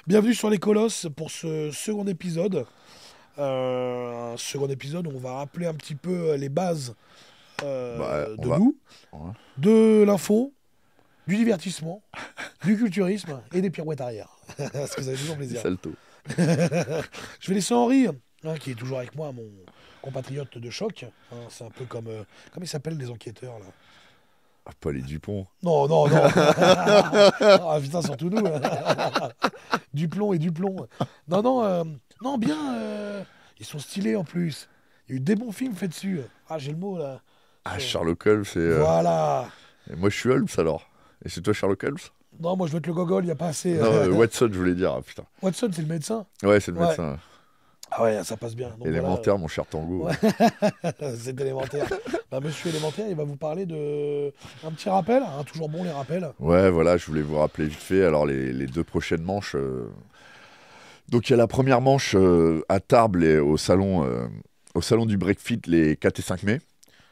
Bienvenue sur les Colosses pour ce second épisode. Un second épisode où on va rappeler un petit peu les bases On de va. nous, Ouais. de l'info, du divertissement, du culturisme et des pirouettes arrière. Parce que ça fait toujours Des plaisir. saltos. Je vais laisser Henri, qui est toujours avec moi, mon compatriote de choc. C'est un peu comme ils s'appellent les enquêteurs là. Ah, pas les Dupont. Non, non, non. Ah putain, surtout nous. Du plomb et du plomb. Non, non, non, bien. Ils sont stylés en plus. Il y a eu des bons films faits dessus. Ah, j'ai le mot là. Ah, Sur- Sherlock Holmes, c'est. Voilà. Et moi, je suis Holmes alors. Et c'est toi, Sherlock Holmes? Non, moi je veux être le gogol, il n'y a pas assez. Non, Watson, je voulais dire. Ah, putain. Watson, c'est le médecin. Ouais, c'est le Ouais. médecin. Ah ouais, ça passe bien. Donc Élémentaire, mon cher Tango. Ouais. C'est élémentaire. Bah, monsieur élémentaire, il va vous parler de un petit rappel. Toujours bon les rappels. Ouais, voilà, je voulais vous rappeler vite fait. Alors, les deux prochaines manches. Donc, il y a la première manche à Tarbes et au salon du Breakfit les 4 et 5 mai.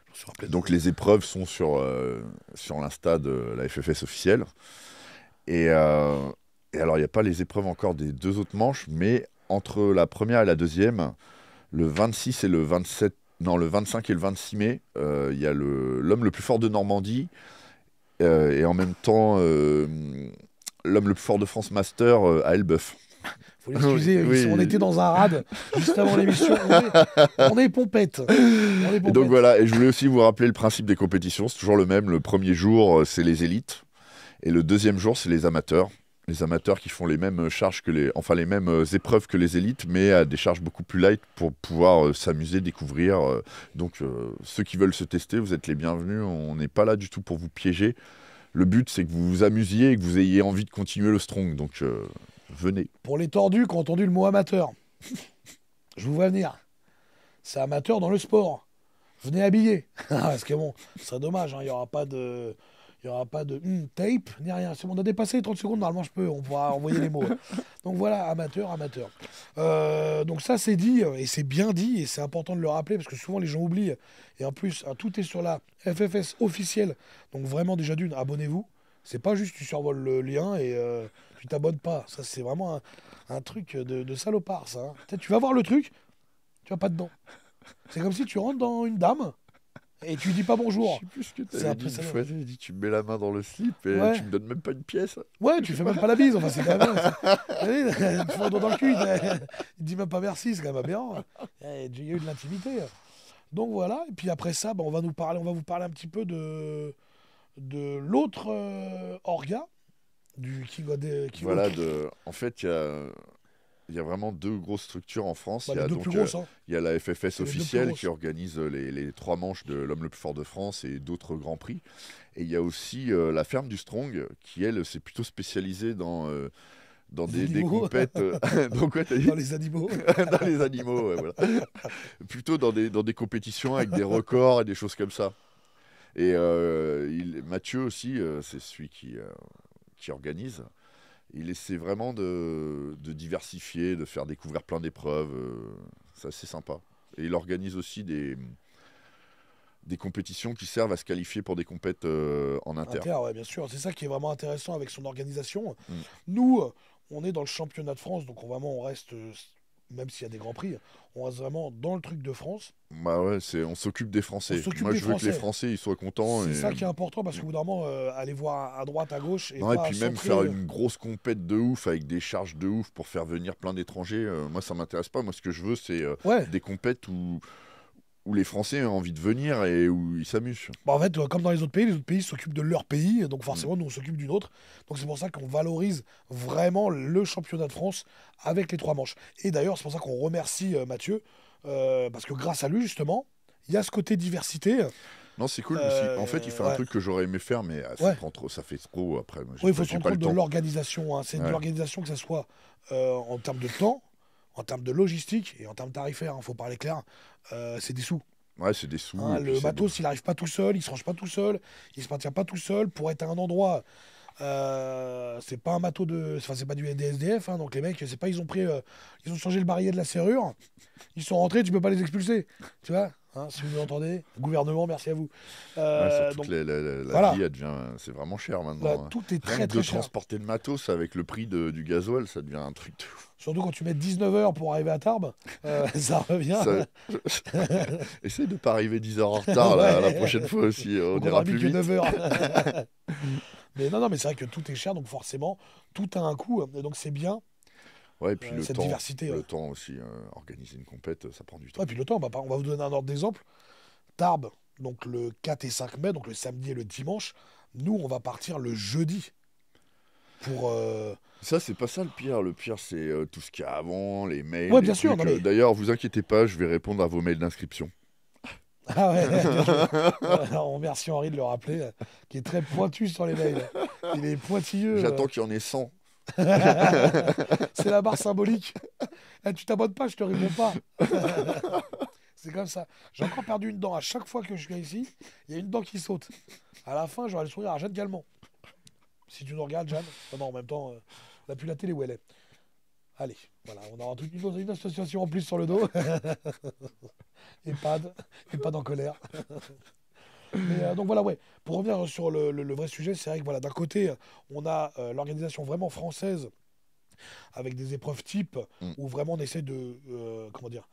Je me suis rappelé. Donc, les épreuves sont sur l'insta de la FFS officielle. Et alors, il n'y a pas les épreuves encore des deux autres manches, mais entre la première et la deuxième, le 26 et le 27, non, le 25 et le 26 mai, il y a l'homme le plus fort de Normandie et en même temps l'homme le plus fort de France Master à Elbeuf. Faut l'excuser, Oui. on était dans un rad juste avant l'émission. On est pompette. On est Et pompette. donc voilà, et je voulais aussi vous rappeler le principe des compétitions, c'est toujours le même. Le premier jour, c'est les élites, et le deuxième jour, c'est les amateurs. Les amateurs qui font les mêmes charges les mêmes épreuves que les élites, mais à des charges beaucoup plus light pour pouvoir s'amuser, découvrir. Donc ceux qui veulent se tester, vous êtes les bienvenus. On n'est pas là du tout pour vous piéger. Le but, c'est que vous vous amusiez et que vous ayez envie de continuer le strong. Donc venez. Pour les tordus qui ont entendu le mot amateur, je vous vois venir. C'est amateur dans le sport. Venez habillé. Parce que bon, ce serait dommage, il n'y aura pas de. Il n'y aura pas de tape, ni rien. C'est bon, on a dépassé les 30 secondes, normalement on pourra envoyer les mots. Donc voilà, amateur, amateur. Donc ça c'est dit, et c'est bien dit, et c'est important de le rappeler, parce que souvent les gens oublient. Et en plus, tout est sur la FFS officielle. Donc vraiment déjà d'une, abonnez-vous. C'est pas juste tu survoles le lien et tu t'abonnes pas. Ça c'est vraiment un truc de salopard ça. Peut-être tu vas voir le truc, tu vas pas dedans. C'est comme si tu rentres dans une dame et tu lui dis pas Je bonjour. sais plus ce que tu C'est avais dit une impressionnant. fois. Tu dit tu me mets la main dans le slip et Ouais. tu me donnes même pas une pièce. Ouais, tu fais même pas la bise, enfin c'est quand même. Allez, il te faut un doigt dans le cul, il te dit même pas merci, c'est quand même aberrant. Il y a eu de l'intimité. Donc voilà, et puis après ça, on va vous parler un petit peu de l'autre orga, du King of the King Voilà, of- en fait, il y a vraiment deux grosses structures en France. Bah, Il y les a deux donc plus grosses, hein. il y a la FFS C'est les deux plus officielle grosses. qui organise les trois manches de l'homme le plus fort de France et d'autres grands prix. Et il y a aussi la ferme du Strong qui, elle, s'est plutôt spécialisée dans Les des animaux. compètes. Donc, quoi, t'as dit Dans les animaux. Dans les animaux, ouais, voilà. Plutôt dans des compétitions avec des records et des choses comme ça. Et Mathieu aussi, c'est celui qui organise. Il essaie vraiment de diversifier, de faire découvrir plein d'épreuves. C'est assez sympa. Et il organise aussi des compétitions qui servent à se qualifier pour des compètes en inter. Inter, ouais, bien sûr. C'est ça qui est vraiment intéressant avec son organisation. Mm. Nous, on est dans le championnat de France, donc on reste, même s'il y a des grands prix, on reste vraiment dans le truc de France. Bah ouais, on s'occupe des Français. On s'occupe Moi, des je veux que les Français. Français ils soient contents. C'est Et... ça qui est important parce que, bout d'un moment, aller voir à droite, à gauche et Non, et pas puis même centrer, faire une grosse compète de ouf avec des charges de ouf pour faire venir plein d'étrangers, moi ça m'intéresse pas. Moi ce que je veux c'est Ouais. des compètes où les Français ont envie de venir et où ils s'amusent. Bah, en fait, comme dans les autres pays s'occupent de leur pays, donc forcément, nous, on s'occupe d'une autre. Donc c'est pour ça qu'on valorise vraiment le championnat de France avec les trois manches. Et d'ailleurs, c'est pour ça qu'on remercie Mathieu, parce que grâce à lui, justement, il y a ce côté diversité. Non, c'est cool. En fait, il fait un Ouais. truc que j'aurais aimé faire, mais Ouais. ça fait trop après. Moi, Oui, il faut se j'ai rendre pas compte le de temps. l'organisation. C'est de Ouais. l'organisation, que ce soit en termes de temps, en termes de logistique et en termes tarifaires. Il faut parler clair. C'est des sous. Ouais, c'est des sous. et puis Le c'est matos, il n'arrive pas tout seul, il se range pas tout seul, il se maintient pas tout seul pour être à un endroit. C'est pas un matos enfin c'est pas du DSDF, donc les mecs, c'est pas ils ont changé le barillet de la serrure, ils sont rentrés, tu peux pas les expulser, tu vois. Hein, si vous nous entendez, gouvernement, merci à vous. Ouais, surtout Donc, que la voilà. vie, elle devient, c'est vraiment cher Là, maintenant. Hein. tout est Rien très que de très cher. transporter le matos avec le prix du gasoil, ça devient un truc de fou. Surtout quand tu mets 19 heures pour arriver à Tarbes, ça revient. Ça- Essaye de ne pas arriver 10 heures en retard la Ouais. prochaine fois aussi, on Donc on ira aura mis plus que vite. 9 heures. Mais non, mais c'est vrai que tout est cher, donc forcément, tout a un coût. Et donc c'est bien, Ouais, et puis cette diversité. le Ouais. temps aussi, organiser une compète, ça prend du temps. Ouais, puis le temps, on va vous donner un ordre d'exemple. Tarbes, donc le 4 et 5 mai, donc le samedi et le dimanche. Nous, on va partir le jeudi pour. Ça, c'est pas ça le pire. Le pire, c'est tout ce qu'il y a avant, les mails, Ouais, les bien sûr. trucs. Non, mais... D'ailleurs, vous inquiétez pas, je vais répondre à vos mails d'inscription. Ah ouais, bien joué. Alors, on remercie Henri de le rappeler, qui est très pointu sur les mails. Il est pointilleux. J'attends qu'il y en ait 100. C'est la barre symbolique. Eh, tu t'abonnes pas, je te réponds pas. C'est comme ça. J'ai encore perdu une dent. À chaque fois que je suis ici, il y a une dent qui saute. À la fin, j'aurai le sourire à Jeanne Galmont. Si tu nous regardes, Jeanne. Oh non, en même temps, on n'a plus la télé où elle est. Allez, voilà, on aura une association en plus sur le dos. EHPAD en colère. Mais, donc voilà, ouais. Pour revenir sur le vrai sujet, c'est vrai que voilà, d'un côté, on a l'organisation vraiment française avec des épreuves type Mm. où vraiment on essaie de, comment dire,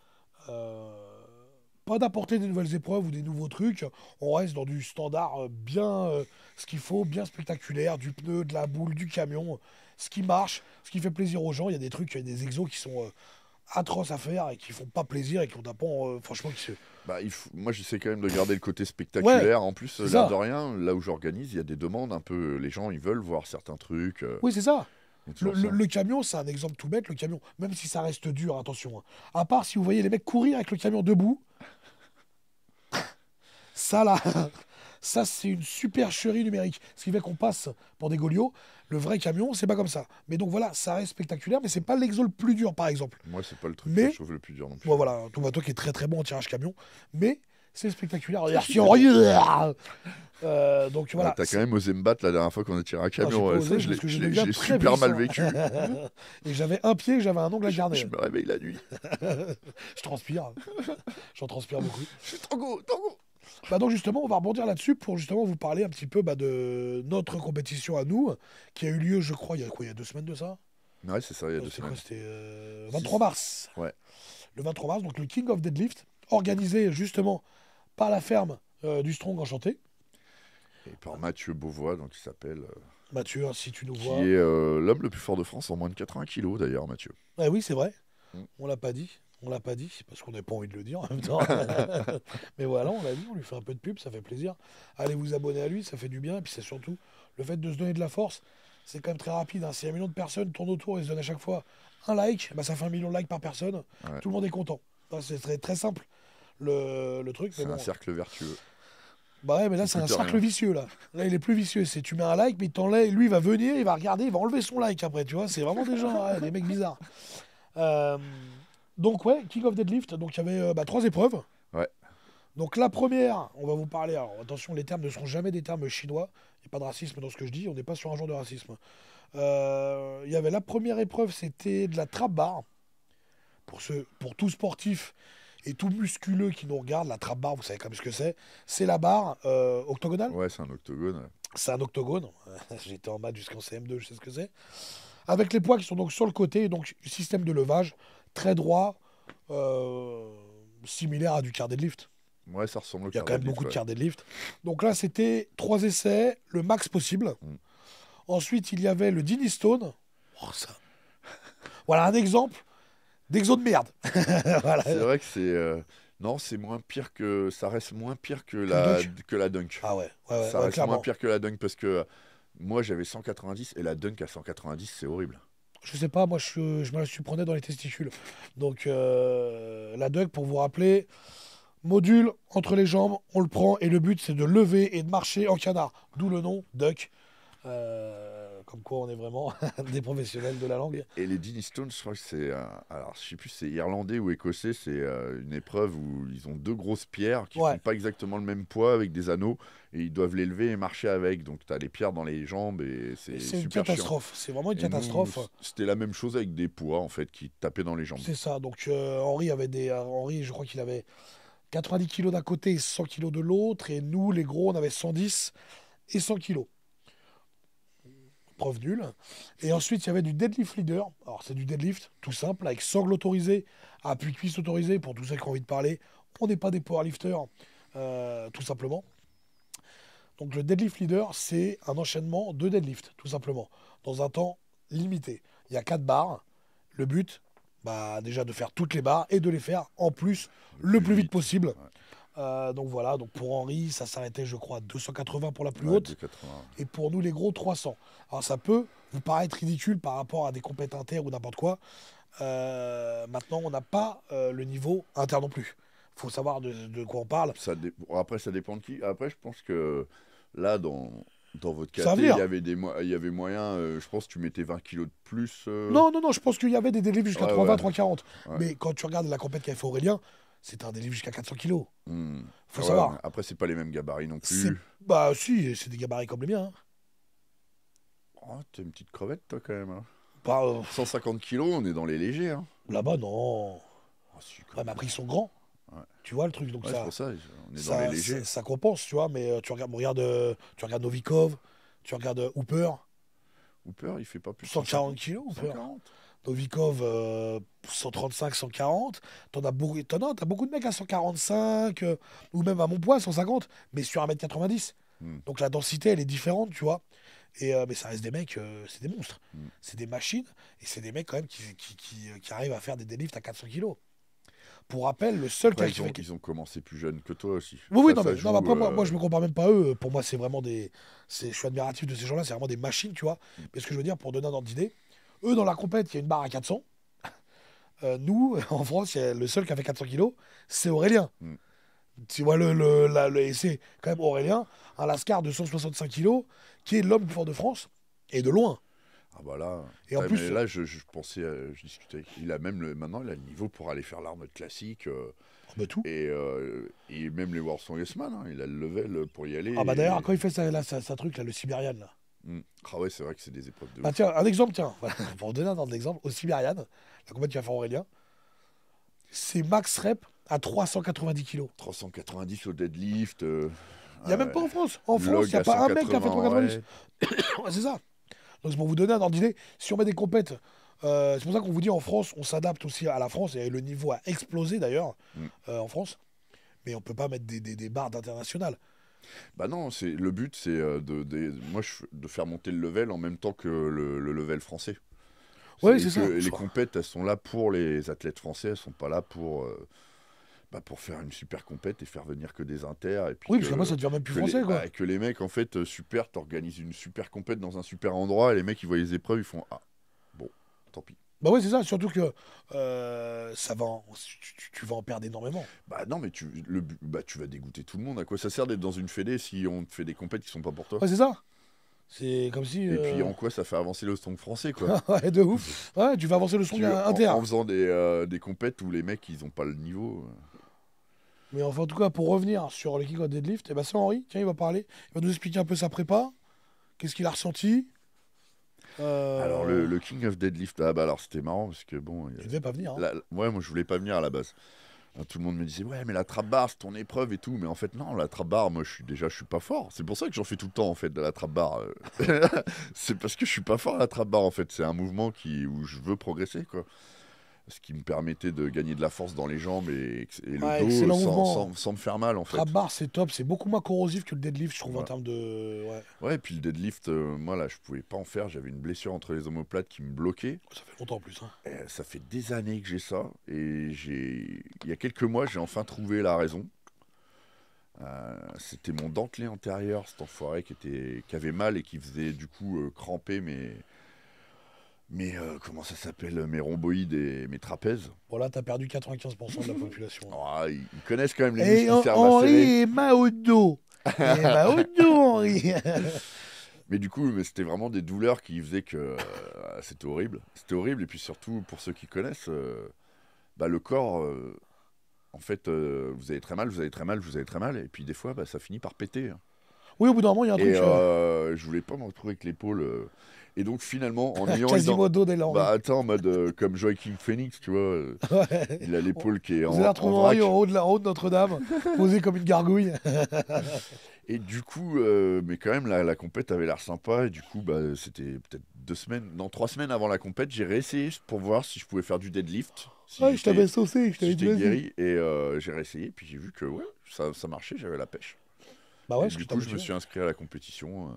pas d'apporter des nouvelles épreuves ou des nouveaux trucs. On reste dans du standard bien ce qu'il faut, bien spectaculaire, du pneu, de la boule, du camion, ce qui marche, ce qui fait plaisir aux gens. Il y a des trucs, il y a des exos qui sont atroces à faire et qui font pas plaisir et qui ont pas, franchement, qui se... Bah, moi, j'essaie quand même de garder le côté spectaculaire. En plus, c'est l'air ça. de rien, là où j'organise, il y a des demandes un peu. Les gens, ils veulent voir certains trucs. Oui, c'est ça. Il y a toujours ça. Le camion, c'est un exemple tout bête. Le camion, même si ça reste dur, attention. Hein. À part si vous voyez les mecs courir avec le camion debout, ça là, ça c'est une supercherie numérique. Ce qui fait qu'on passe pour des goliots. Le vrai camion, c'est pas comme ça. Mais donc voilà, ça reste spectaculaire, mais c'est pas l'exo le plus dur, par exemple. Moi, c'est pas le truc Mais- que je trouve le plus dur non plus. Bon voilà, toi qui est très très bon en tirage camion, mais c'est spectaculaire. Merci super. Henri. Donc Ah, voilà. t'as quand même osé me battre la dernière fois qu'on a tiré un Ah, j'ai camion. pas Ouais, osé ça, je parce que je l'ai deviens je l'ai très super mal puissant. vécu. Et j'avais un pied, j'avais un ongle à garder. Je me réveille la nuit. Je transpire. J'en transpire beaucoup. Je suis tango, tango. Bah donc justement, on va rebondir là-dessus pour justement vous parler un petit peu de notre compétition à nous, qui a eu lieu, je crois, il y a quoi, il y a 2 semaines de ça? Ouais, c'est ça, il y a 2 C'était quoi? semaines. C'était 23 mars. Ouais. Le 23 mars, donc le King of Deadlift, organisé justement par la ferme du Strong Enchanté. Et par Mathieu Beauvois, donc il s'appelle. Mathieu, hein, si tu nous Qui vois. est l'homme le plus fort de France en moins de 80 kilos d'ailleurs, Mathieu. Ah oui, c'est vrai. Mm. On l'a pas dit. On l'a pas dit parce qu'on n'a pas envie de le dire en même temps. Mais voilà, on l'a dit, on lui fait un peu de pub, ça fait plaisir. Allez vous abonner à lui, ça fait du bien. Et puis c'est surtout le fait de se donner de la force. C'est quand même très rapide. Hein. Si 1 million de personnes tournent autour et se donnent à chaque fois un like, bah ça fait 1 million de likes par personne. Ouais. Tout le monde est content. Enfin, c'est très, très simple le truc. C'est Mais bon. un cercle vertueux. Bah ouais, mais là Ça c'est un coûte cercle rien. vicieux là. Là il est plus vicieux. C'est tu mets un like, mais il t'enlève. Lui il va venir, il va regarder, il va enlever son like après. Tu vois, c'est vraiment des gens, ouais, des mecs bizarres. Donc ouais, King of Deadlift, donc il y avait 3 épreuves. Ouais. Donc la première, on va vous parler, alors attention, les termes ne seront jamais des termes chinois, il n'y a pas de racisme dans ce que je dis, on n'est pas sur un genre de racisme. Il y avait la première épreuve, c'était de la trap bar. Pour tout sportif et tout musculeux qui nous regarde, la trap bar, vous savez comme ce que c'est. C'est la barre octogonale. Ouais, c'est un octogone. C'est un octogone. J'étais en maths jusqu'en CM2, je sais ce que c'est. Avec les poids qui sont donc sur le côté, donc système de levage très droit, similaire à du car deadlift. Ouais, ça ressemble au Il y a quand même deadlift, beaucoup de ouais. car deadlift. Donc là, c'était 3 essais, le max possible. Mm. Ensuite, il y avait le Dini Stone. Oh, ça. Voilà un exemple d'exo de merde. Voilà. C'est vrai que c'est. Non, c'est moins pire que. Ça reste moins pire que le la, dunk. que la dunk. Ah ouais, Ça ouais, reste clairement. moins pire que la dunk parce que moi j'avais 190 et la dunk à 190, c'est horrible. Je sais pas, moi je me la surprenais dans les testicules. Donc la dunk, pour vous rappeler, module entre les jambes, on le prend et le but c'est de lever et de marcher en canard. D'où le nom duck. Comme quoi on est vraiment des professionnels de la langue. Et les Dini Stones, je crois que c'est. Alors, je sais plus si c'est irlandais ou écossais, c'est une épreuve où ils ont 2 grosses pierres qui Ouais. font pas exactement le même poids avec des anneaux et ils doivent les lever et marcher avec. Donc, tu as les pierres dans les jambes et c'est C'est une super chiant. catastrophe. C'est vraiment une Et nous, catastrophe. c'était la même chose avec des poids en fait qui tapaient dans les jambes. C'est ça. Donc Henri avait Henri, je crois qu'il avait 90 kilos d'un côté et 100 kilos de l'autre. Et nous, les gros, on avait 110 et 100 kilos. Preuve nulle. Et ensuite, il y avait du deadlift leader. Alors, c'est du deadlift, tout simple, avec sangle autorisé, appui cuisse autorisé, pour tous ceux qui ont envie de parler. On n'est pas des powerlifters, tout simplement. Donc, le deadlift leader, c'est un enchaînement de deadlift, tout simplement, dans un temps limité. Il y a 4 barres. Le but, déjà de faire toutes les barres et de les faire, en plus, le plus vite possible. Ouais. Donc voilà, donc pour Henri, ça s'arrêtait, je crois, à 280 pour la plus Ouais, haute. 2,80. Et pour nous, les gros, 300. Alors ça peut vous paraître ridicule par rapport à des compètes inter ou n'importe quoi. Maintenant, on n'a pas le niveau inter non plus. Il faut savoir de quoi on parle. Après, ça dépend de qui. Après, je pense que là, dans votre Ça va caté, venir. il y avait moyen, je pense que tu mettais 20 kilos de plus. Non, je pense qu'il y avait des délivres jusqu'à Ouais, 320, ouais. 340. Ouais. Mais quand tu regardes la compète qu'a fait Aurélien, c'est un délivre jusqu'à 400 kilos. Faut Ouais, savoir. après, c'est pas les mêmes gabarits non C'est- plus. Bah si, c'est des gabarits comme les miens. Hein. Oh, t'es une petite crevette, toi, quand même. Hein. Pas, 150 kilos, on est dans les légers. Hein. là-bas, non. Oh, si, quand Ouais, mais même. après, ils sont grands. Ouais. Tu vois le truc, donc Ouais, c'est ça, pour ça, on est dans ça, les légers. ça compense, tu vois. Mais tu regardes Novikov, tu regardes Hooper, Hooper, il fait pas plus de 140 kilos, Hooper. 140. Novikov, 135, 140. T'as beaucoup de mecs à 145, ou même à mon poids, 150, mais sur 1m90. Hmm. Donc la densité, elle est différente, tu vois. Mais ça reste des mecs, c'est des monstres. Mm. C'est des machines, et c'est des mecs quand même qui arrivent à faire des deadlifts à 400 kilos. Pour rappel, le seul Après, qui a fait... ils ont commencé plus jeunes que toi aussi. Oui, Ça non, mais joue, après, moi, je me compare même pas à eux. Pour moi, c'est vraiment je suis admiratif de ces gens-là, c'est vraiment des machines, tu vois. Mais ce que je veux dire, pour donner un ordre d'idée, eux, dans la compète, il y a une barre à 400. Nous, en France, le seul qui a fait 400 kilos, c'est Aurélien. Mm. Tu vois, et c'est quand même Aurélien, un Lascar de 165 kilos, qui est l'homme le plus fort de France, et de loin. Ah bah là, Et en mais plus- là je pensais, je discutais avec, maintenant il a le niveau pour aller faire l'arme classique Tout. et même les World Strongest Man, hein, il a le level pour y aller. Ah bah et- d'ailleurs, quand il fait sa truc, là, le Sibérian, là. Mm. Ah ouais, c'est vrai que c'est des épreuves de Bah ouf. tiens, un exemple, voilà, pour vous donner un ordre d'exemple, au Sibérian, la compète qui va faire Aurélien, c'est max rep à 390 kilos. 390 au deadlift. Il n'y a même pas en France. En France, log il n'y a à pas un mec qui a fait 180, 390. ouais. Ouais, c'est ça. Donc c'est pour vous donner un ordre d'idée. Si on met des compètes, c'est pour ça qu'on vous dit en France, on s'adapte aussi à la France, et le niveau a explosé d'ailleurs Mm. en France. Mais on peut pas mettre des barres d'international. Bah non, le but c'est de faire monter le level en même temps que le level français. Ouais, c'est ça. Les compètes, elles sont là pour les athlètes français, elles sont pas là pour faire une super compète et faire venir que des inters. Et puis Oui, parce que moi, ça devient même plus français, quoi. que les mecs, en fait, super, t'organises une super compète dans un super endroit et les mecs, ils voient les épreuves, ils font ah, bon, tant pis. Bah ouais, c'est ça. Surtout que tu vas en perdre énormément. Bah non, mais tu vas dégoûter tout le monde. À quoi ça sert d'être dans une fédé si on te fait des compètes qui sont pas pour toi? Ouais, c'est ça. C'est comme si. Et puis en quoi ça fait avancer le strong français, quoi? Ouais, de ouf. Ouais, tu vas avancer le son inter. En faisant des compètes où les mecs, ils ont pas le niveau. Mais enfin, en tout cas, pour revenir sur le kick of deadlift, eh ben, c'est Henri. Tiens, il va parler. Il va nous expliquer un peu sa prépa. Qu'est-ce qu'il a ressenti. Alors le King of Deadlift, ah bah alors c'était marrant parce que bon, Il devait pas venir. Hein. ouais, moi je voulais pas venir à la base. Tout le monde me disait ouais mais la trap bar c'est ton épreuve et tout, mais en fait non, la trap bar moi je suis pas fort. C'est pour ça que j'en fais tout le temps en fait de la trap bar. C'est parce que je suis pas fort à la trap bar en fait. C'est un mouvement où je veux progresser quoi. Ce qui me permettait de gagner de la force dans les jambes et le Ouais, dos excellent mouvement. sans me faire mal en fait. Trap bar, c'est top. C'est beaucoup moins corrosif que le deadlift, je trouve, en Ouais. termes de. Ouais. Ouais, et puis le deadlift, moi là je pouvais pas en faire. J'avais une blessure entre les omoplates qui me bloquait. Ça fait longtemps en plus. Hein. Ça fait des années que j'ai ça et il y a quelques mois j'ai enfin trouvé la raison. C'était mon dentelé antérieur, cet enfoiré qui avait mal et qui faisait du coup cramper comment ça s'appelle, mes rhomboïdes et mes trapèzes. Bon, là, t'as perdu 95% de la population. Ah, ils connaissent quand même les Et muscles qui servent à serrer. Henri est mal au dos. Et mal au dos, Henri. Mais du coup, c'était vraiment des douleurs qui faisaient que c'était horrible. C'était horrible et puis surtout pour ceux qui connaissent, le corps. En fait, vous avez très mal, vous avez très mal, vous avez très mal, et puis des fois, ça finit par péter. Oui, au bout d'un moment, il y a un Et truc. je voulais pas me retrouver avec l'épaule. Et donc finalement, en ayant Quasimodo dès l'envie. bah attends, en mode comme Joaquin Phoenix, tu vois, Ouais. il a l'épaule qui est Vous allez en retrouver vrac. Henri en haut de Notre-Dame, posé comme une gargouille. Et du coup, mais quand même, la compète avait l'air sympa. Et du coup, bah, c'était peut-être 2 semaines, non, 3 semaines avant la compète, j'ai réessayé pour voir si je pouvais faire du deadlift. Si Ouais, je t'avais saucé, je si t'avais dit j'étais vas-y. guéri. Et j'ai réessayé. Puis j'ai vu que ouais, ça marchait, j'avais la pêche. Bah ouais, Et ce que du t'as coup, je me motivé. suis inscrit à la compétition.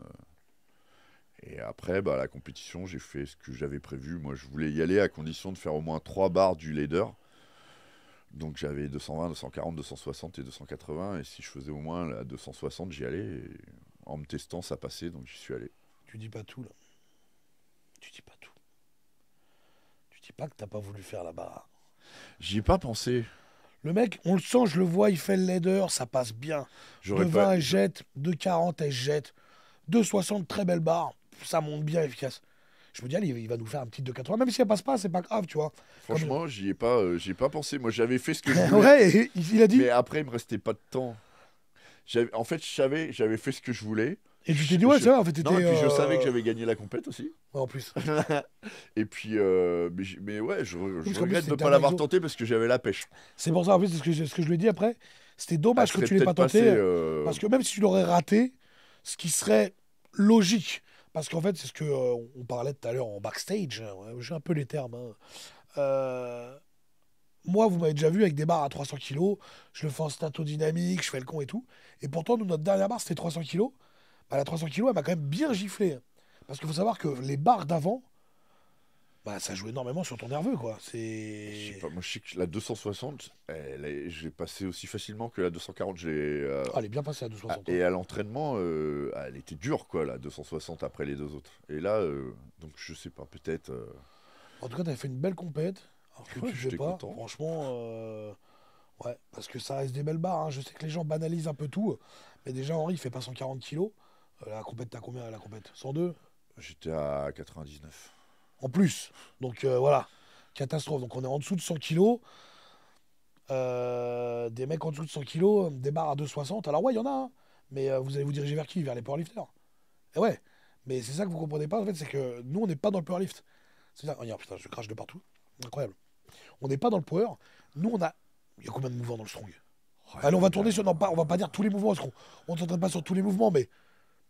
Et après, bah, la compétition, j'ai fait ce que j'avais prévu. Moi, je voulais y aller à condition de faire au moins 3 barres du leader. Donc j'avais 220, 240, 260 et 280. Et si je faisais au moins la 260, j'y allais. Et en me testant, ça passait, donc j'y suis allé. Tu dis pas tout là. Tu dis pas tout. Tu dis pas que t'as pas voulu faire la barre. J'y ai pas pensé. Le mec, on le sent, je le vois, il fait le leader, ça passe bien. De J'aurais pas. 20, elle jette. De 40, elle jette. De 60, très belle barre. Ça monte bien, efficace. Je me dis, allez, il va nous faire un petit 2,80. Même si elle passe pas, c'est pas grave, tu vois. Comme... Franchement, j'y ai pas pensé. Moi, j'avais fait ce que je voulais. ouais, et il a dit. Mais après, il me restait pas de temps. En fait, j'avais fait ce que je voulais. Et tu t'es dit, ouais, c'est vrai, en fait, Non, t'étais. et puis je savais que j'avais gagné la compète aussi. Ouais, en plus. Et puis, mais ouais, je Parce qu'en plus, regrette c'est de le ne pas dernier l'avoir exo. tenté parce que j'avais la pêche. C'est pour ça, en plus, c'est ce que je lui ai dit après. C'était dommage que serait tu l'aies pas peut-être tenté. passé. Parce que même si tu l'aurais raté, ce qui serait logique, parce qu'en fait, c'est ce que on parlait tout à l'heure en backstage, hein, ouais, j'ai un peu les termes. Hein. Euh, Moi, vous m'avez déjà vu avec des barres à 300 kilos, je le fais en statodynamique, je fais le con et tout. Et pourtant, nous, notre dernière barre, c'était 300 kilos. Bah, la 300 kilos, elle m'a quand même bien giflé. Hein. Parce qu'il faut savoir que les barres d'avant, bah, ça joue énormément sur ton nerveux, quoi. Je sais C'est. pas, moi je sais que la 260, j'ai passé aussi facilement que la 240. Ah, elle est bien passée à 260. Et à l'entraînement, elle était dure, quoi, la 260 après les deux autres. Et là, donc je sais pas, peut-être. En tout cas, t'avais fait une belle compète. Alors que Ouais, tu fais j'étais pas, content. franchement, ouais, parce que ça reste des belles barres. Hein. Je sais que les gens banalisent un peu tout, mais déjà Henri il fait pas 140 kilos. La compète, t'as combien à la compète? 102 J'étais à 99. en plus. Donc voilà, catastrophe. Donc on est en dessous de 100 kilos. Des mecs en dessous de 100 kilos, des barres à 260. Alors ouais, il y en a, hein. Mais vous allez vous diriger vers qui? Vers les powerlifters. Et ouais, mais c'est ça que vous comprenez pas en fait, c'est que nous on n'est pas dans le powerlift. C'est ça, regarde, putain, je crache de partout. Incroyable. On n'est pas dans le power. Nous on a. Il y a combien de mouvements dans le strong? Ouais, Allez, on va là, tourner sur. Non, pas, on va pas dire tous les mouvements, parce qu'on ne s'entraîne pas sur tous les mouvements, mais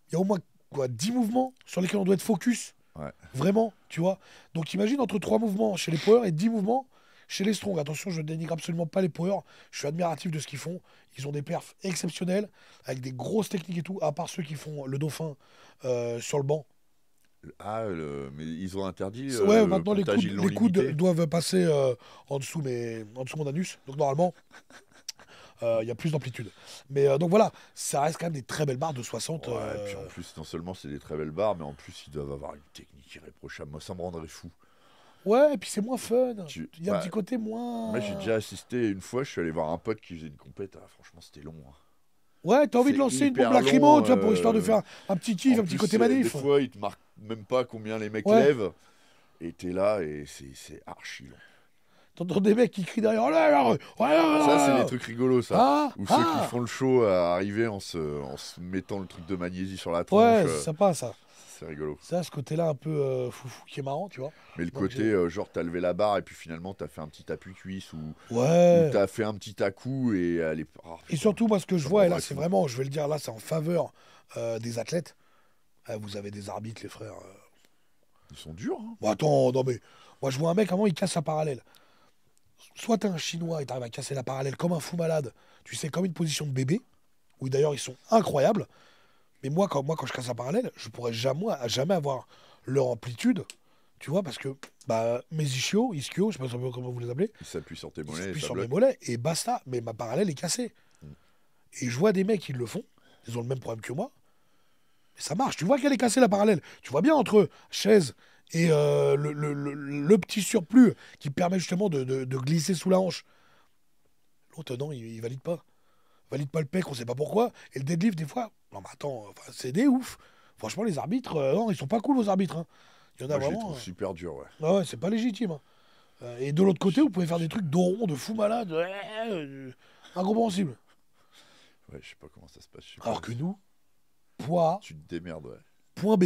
il y a au moins quoi, 10 mouvements sur lesquels on doit être focus. ouais. Vraiment, tu vois. Donc imagine entre 3 mouvements chez les power et 10 mouvements chez les strong. Attention, je ne dénigre absolument pas les power. Je suis admiratif de ce qu'ils font. Ils ont des perfs exceptionnels, avec des grosses techniques et tout, à part ceux qui font le dauphin sur le banc. Ah, mais ils ont interdit Ouais, le maintenant comptage, ils l'ont les coudes limité. doivent passer en dessous mon anus. Donc normalement, il y a plus d'amplitude. Mais donc voilà, ça reste quand même des très belles barres de 60. Ouais, et puis en plus, non seulement c'est des très belles barres, mais en plus, ils doivent avoir une technique irréprochable. Moi, ça me rendrait fou. Ouais, et puis c'est moins fun. Il y a un Bah, petit côté moins. moi, j'ai déjà assisté une fois, je suis allé voir un pote qui faisait une compète. Ah, franchement, c'était long. Hein. Ouais, t'as envie de C'est lancer une bombe hyper lacrymo, long. tu vois, pour histoire de faire un petit kiff, En un petit plus, côté des manif. fois, ils te marquent même pas combien les mecs Ouais. lèvent. Et t'es là et c'est archi long. T'entends des mecs qui crient derrière. Oh là là, oh là là, Ça, c'est là. les trucs rigolos, ça. Ah, Ou ceux ah. qui font le show à arriver en se mettant le truc de magnésie sur la tronche. Ouais, c'est sympa ça. C'est rigolo. Ça, ce côté-là un peu foufou qui est marrant, tu vois. Mais le Donc, côté, genre, t'as levé la barre et puis finalement, t'as fait un petit appui-cuisse ou Ouais. t'as fait un petit à-coup et elle est. Oh, Et surtout, moi, ce que je ça vois, me et là, rendrait c'est fou. vraiment, je vais le dire, là, c'est en faveur des athlètes. Vous avez des arbitres, les frères. Ils sont durs, hein. Bon, attends, non mais. Moi, je vois un mec, avant, il casse la parallèle. Soit t'es un Chinois et t'arrives à casser la parallèle comme un fou malade, tu sais, comme une position de bébé, où d'ailleurs, ils sont incroyables. Mais moi, quand je casse la parallèle, je pourrais jamais avoir leur amplitude, tu vois, parce que bah, mes ischios, je sais pas comment vous les appelez, Ils s'appuient sur tes ils mollets et s'appuient ça sur mes bloque. mollets et basta. Mais ma parallèle est cassée. Mm. Et je vois des mecs qui le font, ils ont le même problème que moi, mais ça marche. Tu vois qu'elle est cassée la parallèle. Tu vois bien entre chaise et le petit surplus qui permet justement de glisser sous la hanche. L'autre, non, il valide pas. Valide pas le pec, on sait pas pourquoi. Et le deadlift, des fois, non mais attends, enfin, c'est des ouf. Franchement, les arbitres, non, ils sont pas cool, vos arbitres. Hein. Il y en a Moi, je les vraiment. trouve super durs, ouais. Ah ouais, c'est pas légitime. Hein. Et de l'autre côté, vous pouvez faire des trucs d'oron, de fou malade, incompréhensible. Ouais, je sais pas comment ça se passe. Je sais Alors pas. que nous, Poids A, Tu te démerdes, ouais. point B.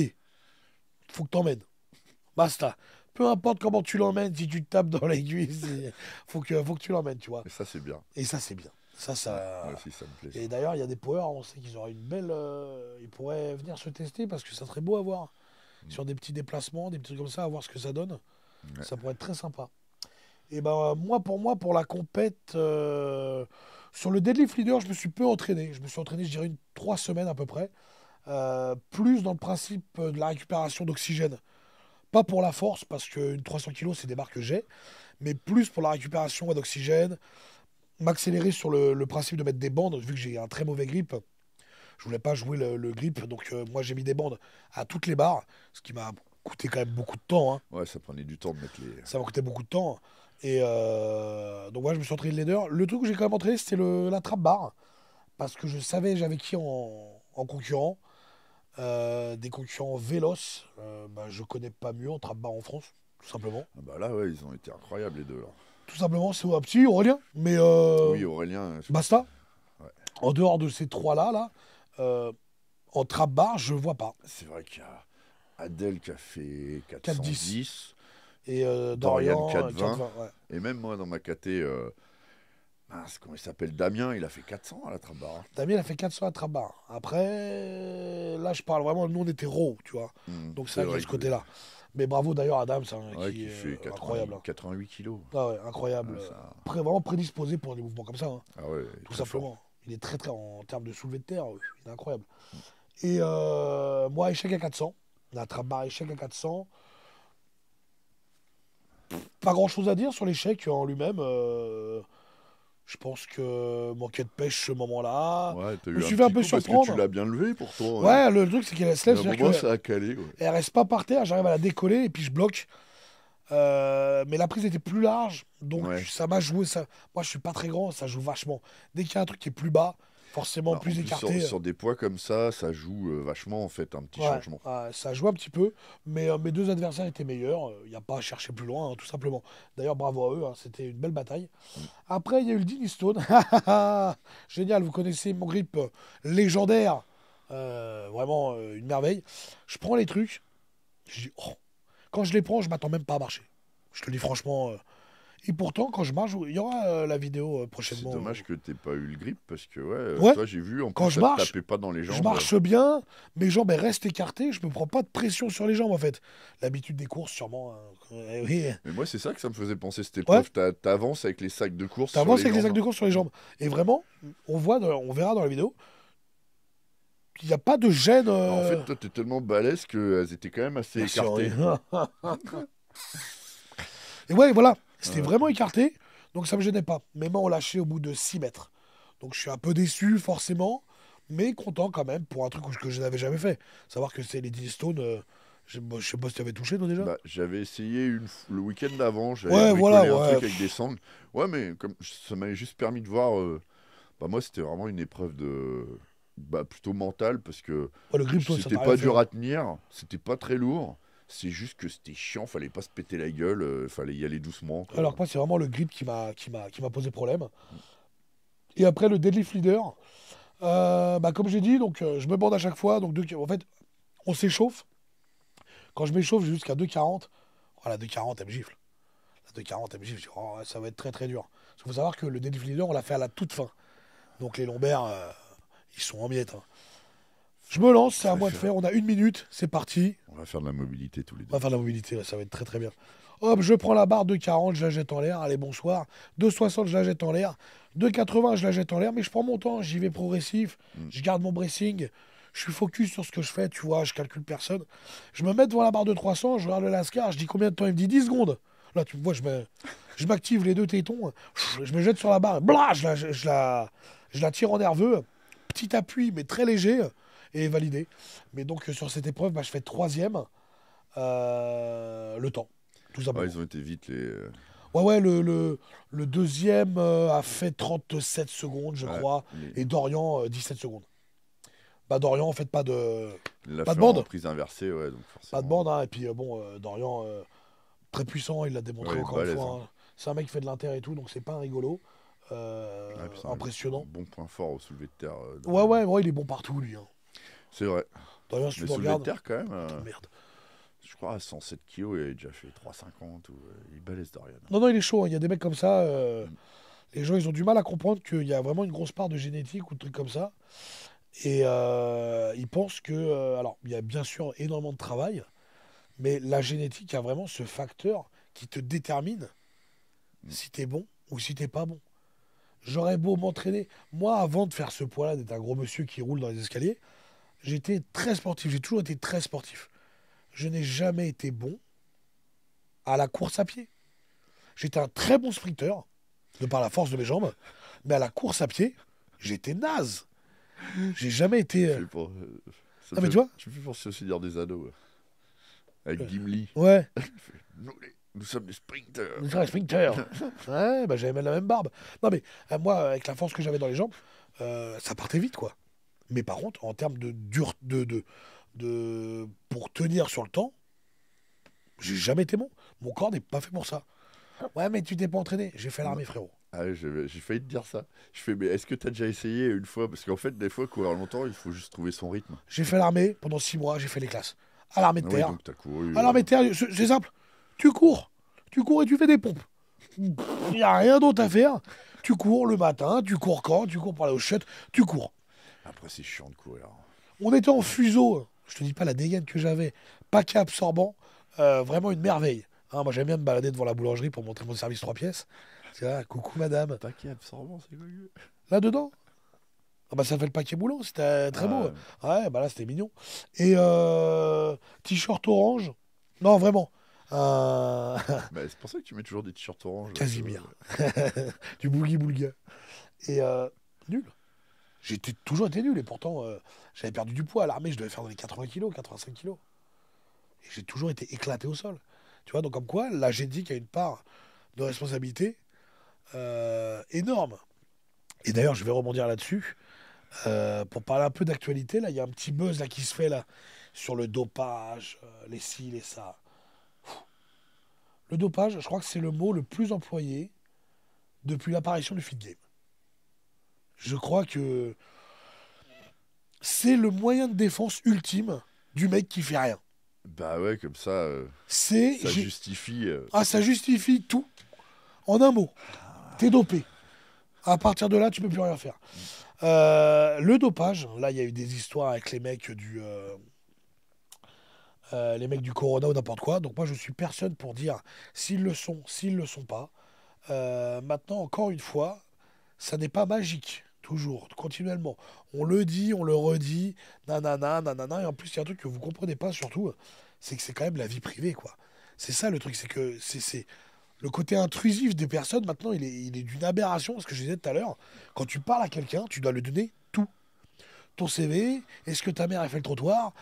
Faut que t'emmènes. Basta. Peu importe comment tu l'emmènes, si tu te tapes dans les cuisses, faut que tu l'emmènes, tu vois. Et ça, c'est bien. Et ça, c'est bien. Ça, Ouais, ça... moi aussi, ça me plaît. Et d'ailleurs, il y a des power, on sait qu'ils auraient une belle... Ils pourraient venir se tester parce que ça serait beau à voir. Sur des petits déplacements, des petits trucs comme ça, à voir ce que ça donne. Ouais. Ça pourrait être très sympa. Et ben moi, pour la compète, sur le deadlift leader, je me suis peu entraîné. Je me suis entraîné, je dirais, 3 semaines à peu près. Plus dans le principe de la récupération d'oxygène. Pas pour la force, parce qu'une 300 kg, c'est des barres que j'ai, mais plus pour la récupération ouais, d'oxygène. M'accélérer sur le principe de mettre des bandes, vu que j'ai un très mauvais grip. Je voulais pas jouer le grip, donc moi j'ai mis des bandes à toutes les barres, ce qui m'a coûté quand même beaucoup de temps, hein. Ouais, ça prenait du temps de mettre les. Ça m'a coûté beaucoup de temps. Et donc ouais, je me suis entraîné le leader. Le truc que j'ai quand même entraîné, c'était la trap bar, parce que je savais j'avais qui en concurrent. Des concurrents véloces, bah, je connais pas mieux en trap bar en France, tout simplement. Ah bah là, ouais, ils ont été incroyables, les deux, là. Tout simplement, c'est un petit Aurélien, mais Oui, Aurélien. basta. Ouais. En dehors de ces trois-là, là, en trap bar, je vois pas. C'est vrai qu'il y a Adèle qui a fait 4,10. 410. Et Dorian, Dorian, 4,20. 4,20, ouais. Et même moi, dans ma caté, mince, comment il s'appelle, Damien, il a fait 400 à la trap bar. Damien, il a fait 400 à trap bar. Après, là, je parle vraiment, nous, on était raw, tu vois. Donc c'est vrai qu'il y a ce que- côté-là. Mais bravo d'ailleurs à Adams, hein, Ouais, qui qui est fait 80 incroyable, hein. 88 kilos. Ah ouais, incroyable. Ouais, ça- Vraiment prédisposé pour des mouvements comme ça, hein. Ah ouais, Tout très simplement. fort. Il est très très en termes de soulevé de terre, il est incroyable. Et moi, échec à 400. La trap bar échec à 400. Pas grand chose à dire sur l'échec en lui-même. Je pense que manquait de pêche ce moment-là. Ouais, t'as Je eu me un suis fait un petit peu coup parce que tu surprendre. l'as bien levé pourtant. Ouais, le truc c'est qu'elle se Et à lève, un c'est-à-dire moment, qu'elle ça a calé. Ouais. elle reste pas par terre, j'arrive à la décoller et puis je bloque. Mais la prise était plus large, donc Ouais. ça m'a joué ça. Moi, je suis pas très grand, ça joue vachement. Dès qu'il y a un truc qui est plus bas, forcément Bah, en plus plus, écarté. sur des poids comme ça joue vachement en fait, un petit Ouais, changement. ça joue un petit peu, mais mes deux adversaires étaient meilleurs. Il n'y a pas à chercher plus loin, hein, tout simplement. D'ailleurs, bravo à eux, hein, c'était une belle bataille. Après, il y a eu le Dean Stone. Génial, vous connaissez mon grip légendaire. Vraiment une merveille. Je prends les trucs, je dis, oh. Quand je les prends, je m'attends même pas à marcher. Je te le dis franchement. Et pourtant, quand je marche, il y aura la vidéo C'est prochainement. dommage que t'aies pas eu le grip parce que Ouais. toi j'ai vu en Quand plus je ça te marche, tapait pas dans les Je jambes. marche bien, mes jambes elles restent écartées, je me prends pas de pression sur les jambes en fait. L'habitude des courses, sûrement, hein. Oui. Mais moi c'est ça que ça me faisait penser cette Ouais. épreuve. T'avances avec les sacs de course. T'avances sur avec les sacs jambes. de course sur les jambes. Et vraiment, on verra dans la vidéo, il n'y a pas de gêne. En fait, toi t'es tellement balèze qu'elles étaient quand même assez Merci, écartées. Henri. Et ouais, voilà, c'était Ouais. vraiment écarté, donc ça me gênait pas. Mes mains ont lâché au bout de 6 mètres. Donc je suis un peu déçu, forcément, mais content quand même pour un truc que je n'avais jamais fait. Savoir que c'est les Dean Stone, je sais pas si tu avais touché toi déjà. Bah, j'avais essayé le week-end d'avant, j'avais Ouais, bricolé voilà, un ouais. truc avec des sangles. Ouais, mais comme ça m'avait juste permis de voir. Bah, moi, c'était vraiment une épreuve plutôt mentale parce que Ouais, le grip, toi, ça c'était t'a pas rien dur fait. à tenir, c'était pas très lourd. C'est juste que c'était chiant, fallait pas se péter la gueule, fallait y aller doucement, quoi. Alors que moi, c'est vraiment le grip qui m'a posé problème. Et après, le deadlift leader, bah, comme j'ai dit, donc, je me bande à chaque fois. Donc, en fait, on s'échauffe. Quand je m'échauffe, j'ai jusqu'à 2,40. Voilà, 2,40, elle me gifle. La 2,40, elle me gifle. Je dis, oh, ça va être très très dur. Il faut savoir que le deadlift leader, on l'a fait à la toute fin. Donc, les lombaires, ils sont en miettes, hein. Je me lance, c'est à moi de faire. On a 1 minute, c'est parti. On va faire de la mobilité tous les On deux. va faire de la mobilité, là, ça va être très très bien. Hop, je prends la barre de 40, je la jette en l'air. Allez, bonsoir. 2,60, je la jette en l'air. 2,80, je la jette en l'air. Mais je prends mon temps, j'y vais progressif. Je garde mon bracing. Je suis focus sur ce que je fais, tu vois, je calcule personne. Je me mets devant la barre de 300, je regarde le lascar, je dis combien de temps? Il me dit 10 secondes. Là, tu me vois, je m'active les deux tétons, je me jette sur la barre, blah, je la tire en nerveux. Petit appui, mais très léger, et validé. Mais donc, sur cette épreuve, bah, je fais troisième. Le temps, tout simplement. Ouais, ils ont été vite les. Ouais, le deuxième a fait 37 secondes, je crois, et Dorian, 17 secondes. Bah, Dorian, en fait, pas de Pas bande. en prise inversée, ouais, donc forcément. Pas de bande, hein. Et puis, Dorian, très puissant, il l'a démontré Ouais, encore balèze, une fois, hein. hein. C'est un mec qui fait de l'inter et tout, donc c'est pas un rigolo. Ouais, puis c'est Impressionnant. un bon point fort au soulevé de terre. Ouais, il est bon partout, lui, hein. C'est vrai. D'ailleurs, si tu Mais me soulevé de regardes... terre, quand même, Putain, merde. je crois à 107 kilos, il avait déjà fait 3,50 ou il balèze Dorian. Non, il est chaud, hein. Il y a des mecs comme ça. Mm. Les gens, ils ont du mal à comprendre qu'il y a vraiment une grosse part de génétique ou de trucs comme ça. Et ils pensent que... alors, il y a bien sûr énormément de travail, mais la génétique a vraiment ce facteur qui te détermine si t'es bon ou si t'es pas bon. J'aurais beau m'entraîner. Moi, avant de faire ce poids-là, d'être un gros monsieur qui roule dans les escaliers, j'étais très sportif. J'ai toujours été très sportif. Je n'ai jamais été bon à la course à pied. J'étais un très bon sprinter, de par la force de mes jambes, mais à la course à pied, j'étais naze. J'ai jamais été. Tu fais pour, ça Ah, mais fait- tu vois. tu me fais penser au Seigneur des Anneaux, avec Gimli. Ouais, Nous sommes des sprinters. je suis un sprinter. Ouais, bah, j'avais même la même barbe. Non, mais moi, avec la force que j'avais dans les jambes, ça partait vite, quoi. Mais par contre, en termes de dur, pour tenir sur le temps, j'ai jamais été bon. Mon corps n'est pas fait pour ça. Ouais, mais tu t'es pas entraîné. J'ai fait l'armée, frérot. Ah ouais, j'ai failli te dire ça. Je fais, mais est-ce que t'as déjà essayé une fois? Parce qu'en fait, des fois, courir longtemps, il faut juste trouver son rythme. J'ai fait l'armée pendant 6 mois. J'ai fait les classes. À l'armée de Ah oui, terre. donc t'as couru. À l'armée de terre, c'est simple. Tu cours. Tu cours et tu fais des pompes. Il n'y a rien d'autre à faire. Tu cours le matin. Tu cours quand? Tu cours pour aller au shot. Tu cours. Après, c'est chiant de courir. On était en fuseau. Je te dis pas la dégaine que j'avais. Paquet absorbant. Vraiment une merveille. Hein, moi, j'aime bien me balader devant la boulangerie pour montrer mon service 3 pièces. Tu vois, coucou madame. Paquet absorbant, c'est quoi? Là-dedans. Ah bah ça fait le paquet moulant, c'était très beau. Ah, Ouais, bah là c'était mignon. Et t-shirt orange. Non, vraiment. bah, c'est pour ça que tu mets toujours des t-shirts orange. Casimir. Du boogie boulga. Et nul. J'étais toujours été nul. Et pourtant, j'avais perdu du poids à l'armée. Je devais faire dans les 80 kilos, 85 kilos. Et j'ai toujours été éclaté au sol. Tu vois, donc comme quoi, la génétique a une part de responsabilité énorme. Et d'ailleurs, je vais rebondir là-dessus. Pour parler un peu d'actualité, là, il y a un petit buzz là, qui se fait là, sur le dopage, les ci, les ça. Le dopage, je crois que c'est le mot le plus employé depuis l'apparition du fit game. Je crois que c'est le moyen de défense ultime du mec qui fait rien. Bah ouais, comme ça, C'est ça justifie. ça justifie tout en un mot. T'es dopé. À partir de là, tu peux plus rien faire. Le dopage, là, il y a eu des histoires avec les mecs du Corona ou n'importe quoi. Donc moi, je suis personne pour dire s'ils le sont, s'ils le sont pas. Maintenant, encore une fois, ça n'est pas magique. Toujours, continuellement. On le dit, on le redit, nanana, nanana. Et en plus, il y a un truc que vous comprenez pas, surtout, c'est que c'est quand même la vie privée, quoi. C'est ça le truc, c'est que c'est le côté intrusif des personnes, maintenant, il est d'une aberration. Ce que je disais tout à l'heure, quand tu parles à quelqu'un, tu dois lui donner tout. Ton CV, est-ce que ta mère a fait le trottoir,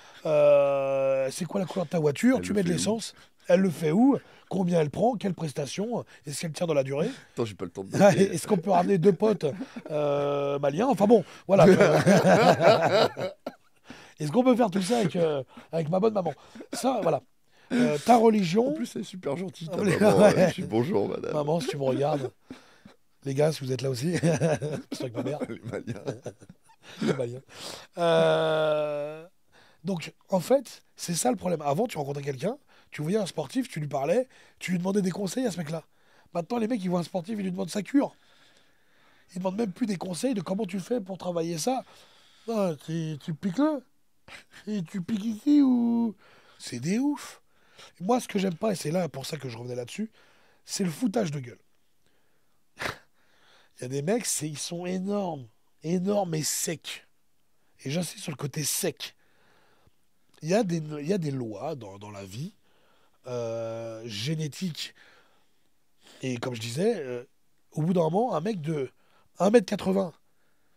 c'est quoi la couleur de ta voiture, Elle tu le mets de fait où? l'essence, elle le fait où, combien elle prend, quelle prestation, est-ce qu'elle tient dans la durée, Attends, j'ai pas le temps de noter. est-ce qu'on peut ramener 2 potes maliens, enfin bon, voilà. Est-ce qu'on peut faire tout ça avec ma bonne maman? Ça, voilà. Ta En religion, plus, c'est super gentil, ta Ah, mais- maman. ouais. Je dis bonjour, madame. maman, si tu me regardes, les gars, si vous êtes là aussi, c'est avec ma mère. Les Maliens. Les Maliens. Donc, en fait, c'est ça le problème. Avant, tu rencontrais quelqu'un, tu voyais un sportif, tu lui parlais, tu lui demandais des conseils à ce mec-là. Maintenant, les mecs, ils voient un sportif, ils lui demandent sa cure. Ils demandent même plus des conseils de comment tu fais pour travailler ça. Non, tu piques le. Et tu piques ici ou. C'est des ouf. Et moi, ce que j'aime pas, et c'est là pour ça que je revenais là-dessus, c'est le foutage de gueule. Il y a des mecs, ils sont énormes. Énormes et secs. Et j'insiste sur le côté sec. Il y a des lois dans la vie génétiques. Et comme je disais, au bout d'un moment, un mec de 1,80 m,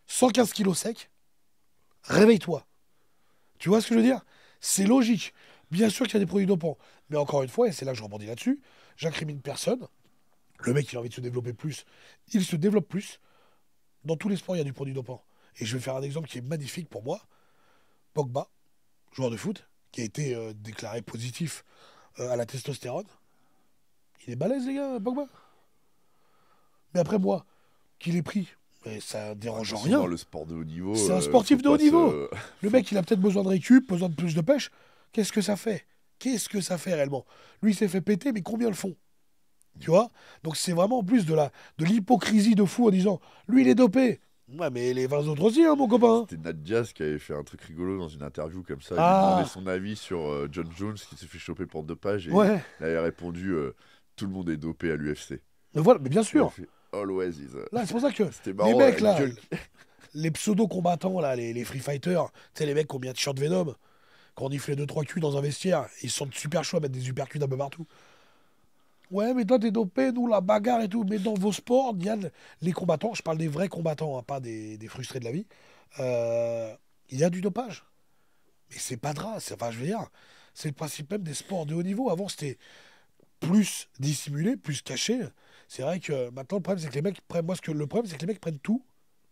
115 kilos sec, réveille-toi. Tu vois ce que je veux dire? C'est logique. Bien sûr qu'il y a des produits dopants. Mais encore une fois, et c'est là que je rebondis là-dessus, j'incrimine personne. Le mec, il a envie de se développer plus. Il se développe plus. Dans tous les sports, il y a du produit dopant. Et je vais faire un exemple qui est magnifique pour moi. Pogba, joueur de foot, qui a été déclaré positif à la testostérone. Il est balèze, les gars, Pogba. Mais après, moi, qui l'ai pris, Mais ça dérange en Attention, dans rien. le sport de haut niveau, C'est un faut sportif de haut pas niveau. se... Le mec, il a peut-être besoin de récup, besoin de plus de pêche. Qu'est-ce que ça fait? Qu'est-ce que ça fait réellement? Lui, il s'est fait péter, mais combien le font? Tu vois? Donc c'est vraiment en plus de l'hypocrisie de fou en disant, lui, il est dopé. Ouais, mais les 20 autres aussi, hein, mon copain. C'était Nat Diaz qui avait fait un truc rigolo dans une interview comme ça. Il lui demandait Ah, son avis sur John Jones qui s'est fait choper pour dopage et ouais. il avait répondu tout le monde est dopé à l'UFC. Mais voilà, mais bien Il a sûr. fait Always is. Là, c'est pour ça que C'était les marrant, mecs, la là, gueule. les pseudo-combattants, là, les free fighters, tu sais, les mecs qui ont bien t-shirt Venom, quand on y fait deux trois culs dans un vestiaire, ils sont super chauds à mettre des uppercuts un peu partout. Ouais, mais toi, t'es dopé, nous, la bagarre et tout. Mais dans vos sports, il y a les combattants, je parle des vrais combattants, hein, pas des frustrés de la vie, euh, il y a du dopage. Mais c'est pas grave, enfin, je veux dire, c'est le principe même des sports de haut niveau. Avant, c'était plus dissimulé, plus caché. C'est vrai que maintenant, le problème, c'est que les mecs prennent. Moi, le problème, c'est que les mecs prennent tout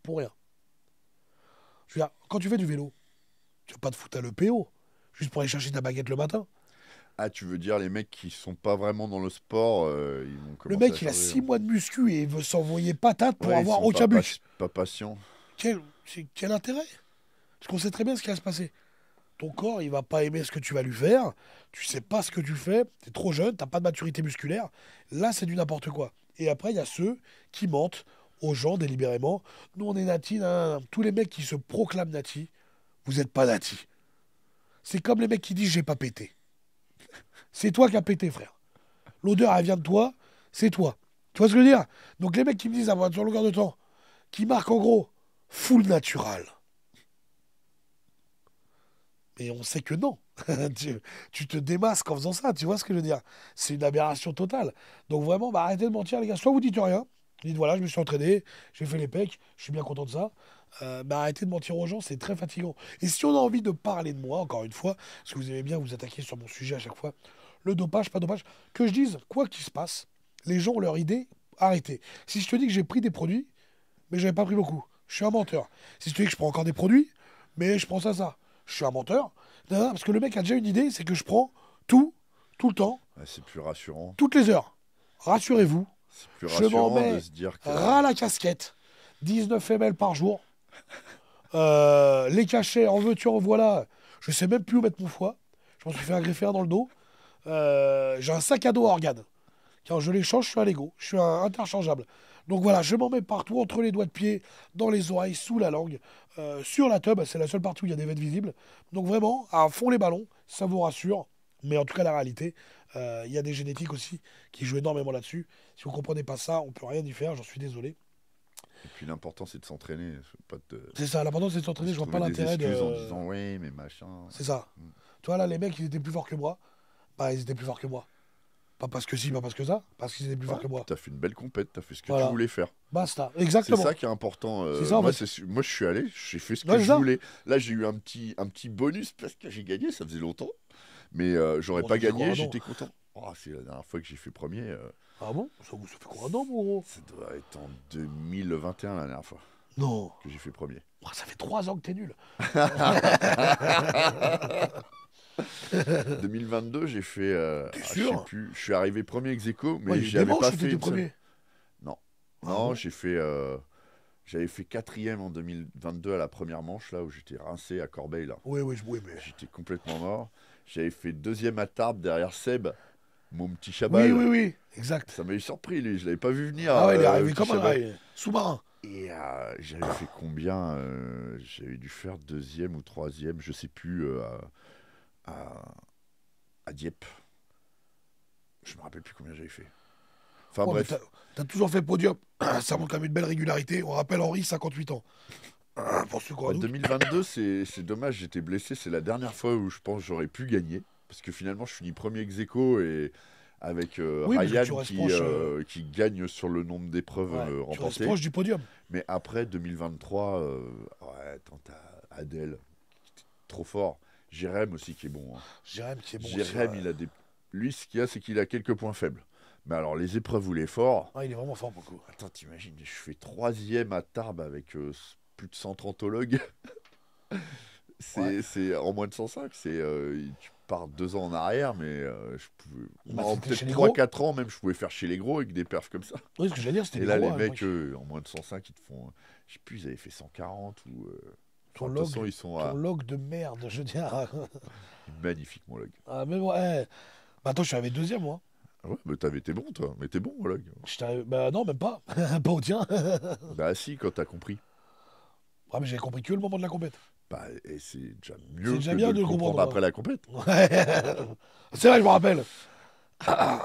pour rien. Je veux dire, quand tu fais du vélo, tu vas pas te foutre à l'EPO, juste pour aller chercher ta baguette le matin. Ah, tu veux dire les mecs qui sont pas vraiment dans le sport, ils vont Le commencer à mec, il a changer, 6 hein. mois de muscu et il veut s'envoyer patate pour Ouais, ils avoir sont aucun but. pas patients. Quel intérêt? Parce qu'on sait très bien ce qui va se passer. Ton corps, il va pas aimer ce que tu vas lui faire. Tu sais pas ce que tu fais. Tu es trop jeune, t'as pas de maturité musculaire. Là, c'est du n'importe quoi. Et après, il y a ceux qui mentent aux gens délibérément. Nous, on est natis. Nan, nan. Tous les mecs qui se proclament natis, vous n'êtes pas natis. C'est comme les mecs qui disent j'ai pas pété. C'est toi qui as pété, frère. L'odeur, elle vient de toi, c'est toi. Tu vois ce que je veux dire? Donc les mecs qui me disent sur longueur de temps, qui marquent en gros full natural. Et on sait que non. Tu te démasques en faisant ça, tu vois ce que je veux dire? C'est une aberration totale. Donc vraiment, bah, arrêtez de mentir, les gars. Soit vous dites rien, vous dites voilà, je me suis entraîné, j'ai fait les pecs, je suis bien content de ça. Bah, arrêtez de mentir aux gens, c'est très fatigant. Et si on a envie de parler de moi, encore une fois, parce que vous aimez bien vous attaquer sur mon sujet à chaque fois, le dopage, pas dopage, que je dise quoi qu'il se passe, les gens ont leur idée, arrêtez. Si je te dis que j'ai pris des produits, mais j'avais pas pris beaucoup, je suis un menteur. Si je te dis que je prends encore des produits, mais je prends ça, je suis un menteur. Non, non, parce que le mec a déjà une idée, c'est que je prends tout, tout le temps, Ouais, c'est plus rassurant. toutes les heures. Rassurez-vous, C'est plus je m'en rassurant de mets se dire que ras la casquette. 19 ml par jour. Les cachets, en veux-tu, en voilà. Je sais même plus où mettre mon foie. Je m'en suis fait greffer un dans le dos. J'ai un sac à dos à organes. Quand je les change, je suis un Lego. Je suis un interchangeable. Donc voilà, je m'en mets partout, entre les doigts de pied, dans les oreilles, sous la langue, sur la tub. C'est la seule partie où il y a des veines visibles. Donc vraiment, à fond les ballons, ça vous rassure. Mais en tout cas, la réalité, il y a des génétiques aussi qui jouent énormément là-dessus. Si vous ne comprenez pas ça, on ne peut rien y faire, j'en suis désolé. et puis l'important c'est de s'entraîner, c'est pas C'est ça, l'important c'est de de s'entraîner, se je vois pas trouver des l'intérêt excuses en de. disant oui mais machin. C'est ça. Mm. Tu vois, là, les mecs, ils étaient plus forts que moi. Bah, ils étaient plus forts que moi. Pas parce que si, pas parce que ça, parce qu'ils étaient plus forts Ouais, que moi. t'as fait une belle compète, t'as fait ce que tu Voilà. voulais faire. Basta. C'est Exactement. ça qui est important. C'est ça, en Moi, fait. moi, je suis allé, j'ai fait ce que Ouais, c'est je ça. voulais. Là, j'ai eu un petit bonus parce que j'ai gagné, ça faisait longtemps. Mais j'aurais Bon, pas ça fait quoi, gagné, un an? j'étais content. Oh, c'est la dernière fois que j'ai fait premier. Ah bon? Ça fait quoi, un an, mon gros? Ça doit être en 2021 la dernière fois Non. que j'ai fait premier. Oh, ça fait 3 ans que t'es nul. 2022, j'ai fait. T'es Je sais sûr? plus, je suis arrivé premier ex aequo, mais Ouais, il y a eu j'y des avais manches pas où fait t'étais une seule. premier. Non. Ah Non, bon? j'ai fait. J'avais fait quatrième en 2022 à la première manche, là où j'étais rincé à Corbeil, là. Oui, oui, oui, mais. J'étais complètement mort. J'avais fait deuxième à Tarbes derrière Seb, mon petit Oui, Chabal. oui, oui. Exact. Ça m'avait surpris, lui. Je l'avais pas vu venir. Ah ouais, il est le arrivé petit comme un Chabal. rail. Sous-marin. Et j'avais fait combien j'avais dû faire deuxième ou troisième, je sais plus, à, à Dieppe. Je me rappelle plus combien j'avais fait. Enfin Ouais, mais bref, t'as toujours fait podium. Ça montre quand même une belle régularité. On rappelle Henri, 58 ans. Pour ceux qui ont un doute. 2022, c'est dommage, j'étais blessé. C'est la dernière fois où je pense j'aurais pu gagner. Parce que finalement, je finis premier ex aequo et avec Oui, parce que tu Ryan restes proche. qui gagne sur le nombre d'épreuves Ouais, tu restes remportées. proche du podium. Mais après 2023, ouais, attends, t'as Adèle, qui est trop fort. Jérém aussi qui est bon, hein. Jérém qui est bon. Jérém, aussi, il a des. Lui, ce qu'il y a, c'est qu'il a quelques points faibles. Mais alors, les épreuves où il est fort. Ah, il est vraiment fort pour le coup. Attends, t'imagines, je fais troisième à Tarbes avec plus de 130 ologues. Ouais. C'est en moins de 105. pars 2 ans en arrière, mais je pouvais. Bah, Non, c'était chez peut-être les 3-4 ans, même, je pouvais faire chez les gros avec des perfs comme ça. Oui, ce que j'allais dire, c'était Et les là, gros. les hein, mecs, moi, en moins de 105, ils te font. Je sais plus, ils avaient fait 140 ou. ton Enfin, de toute façon, ils sont ton log de merde, je veux dire. magnifiques, mon log. Ah, mais ouais. Bah, attends, je suis arrivé deuxième, moi. Ah ouais, mais t'avais été bon, toi. Mais t'es bon, mon log. Bah, non, même pas. Pas au tien. Bah, si, quand t'as compris. Ouais, mais j'avais compris que le moment de la compète. Bah, et c'est déjà C'est mieux déjà que bien de de le le comprendre comprendre. après la compète. Ouais. C'est vrai, je me rappelle.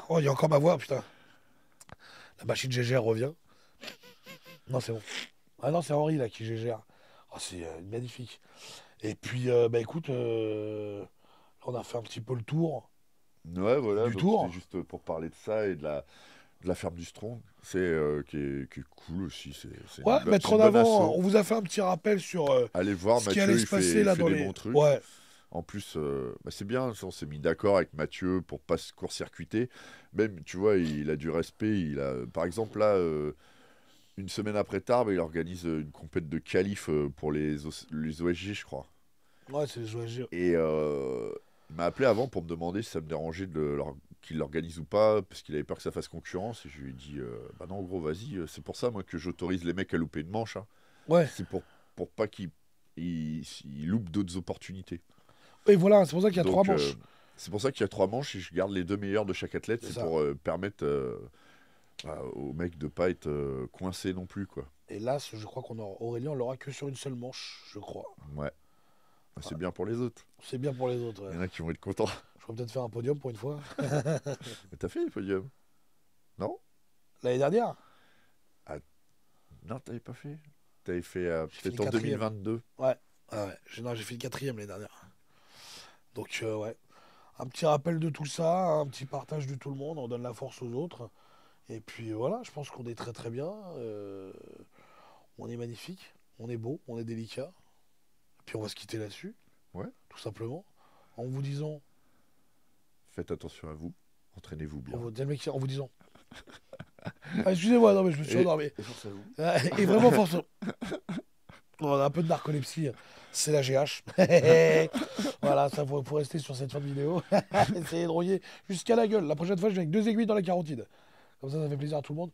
Oh, il y a encore ma voix, putain. La machine GGR revient. Non, c'est bon. Ah non, c'est Henri, là, qui GGR. Oh, c'est magnifique. Et puis, bah écoute, on a fait un petit peu le tour Ouais, voilà, du donc tour. c'était juste pour parler de ça et de la ferme du Strong. C'est qui est cool aussi. C'est Ouais, mettre c'est en une bonne avant, asso. on vous a fait un petit rappel sur Allez voir, ce qui Mathieu, allait se passer il là fait dans des les... bons trucs. Ouais, En plus, bah, c'est bien, on s'est mis d'accord avec Mathieu pour pas se court-circuiter. Même, tu vois, il a du respect. Par exemple, là, une semaine après Tarbes, il organise une compète de qualif pour les OSG, je crois. ouais, c'est les OSG. Et il m'a appelé avant pour me demander si ça me dérangeait qu'il l'organise ou pas, parce qu'il avait peur que ça fasse concurrence. Et je lui ai dit, bah non, gros, vas-y. C'est pour ça, moi, que j'autorise les mecs à louper une manche. Hein. Ouais. C'est pour pas qu'ils loupent d'autres opportunités. Et voilà, c'est pour ça qu'il y a Donc, 3 manches. c'est pour ça qu'il y a 3 manches et je garde les 2 meilleurs de chaque athlète. C'est C'est ça. pour permettre aux mecs de pas être coincés non plus, quoi. Et là, je crois Aurélien, on l'aura que sur une seule manche, je crois. Ouais. Bah, c'est bien pour les autres. C'est bien pour les autres. Il y Ouais. en a qui vont être contents. Je pourrais peut-être faire un podium pour une fois. Mais t'as fait le podium? Non? L'année dernière, Non, t'avais pas fait. T'avais fait j'ai fini peut-être en quatrième. 2022. Ouais. Ah ouais. Non, j'ai fait le 4e l'année dernière. Donc, ouais. Un petit rappel de tout ça, un petit partage de tout le monde, on donne la force aux autres. Et puis voilà, je pense qu'on est très très bien. On est magnifique, on est beau, on est délicat. Et puis on va se quitter là-dessus, Ouais. tout simplement. En vous disant, Faites attention à vous. Entraînez-vous bien. en vous disant. Ah, excusez-moi, non mais je me suis endormi. Et force à vous. Et vraiment force. On a un peu de narcolepsie, c'est la GH. Voilà, ça faut rester sur cette fin de vidéo. Essayez de rouiller jusqu'à la gueule. La prochaine fois, je viens avec 2 aiguilles dans la carotide. Comme ça fait plaisir à tout le monde.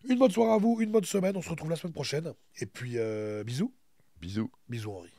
Une bonne soirée à vous, une bonne semaine. On se retrouve la semaine prochaine. Et puis, bisous. Bisous. Bisous, Henri.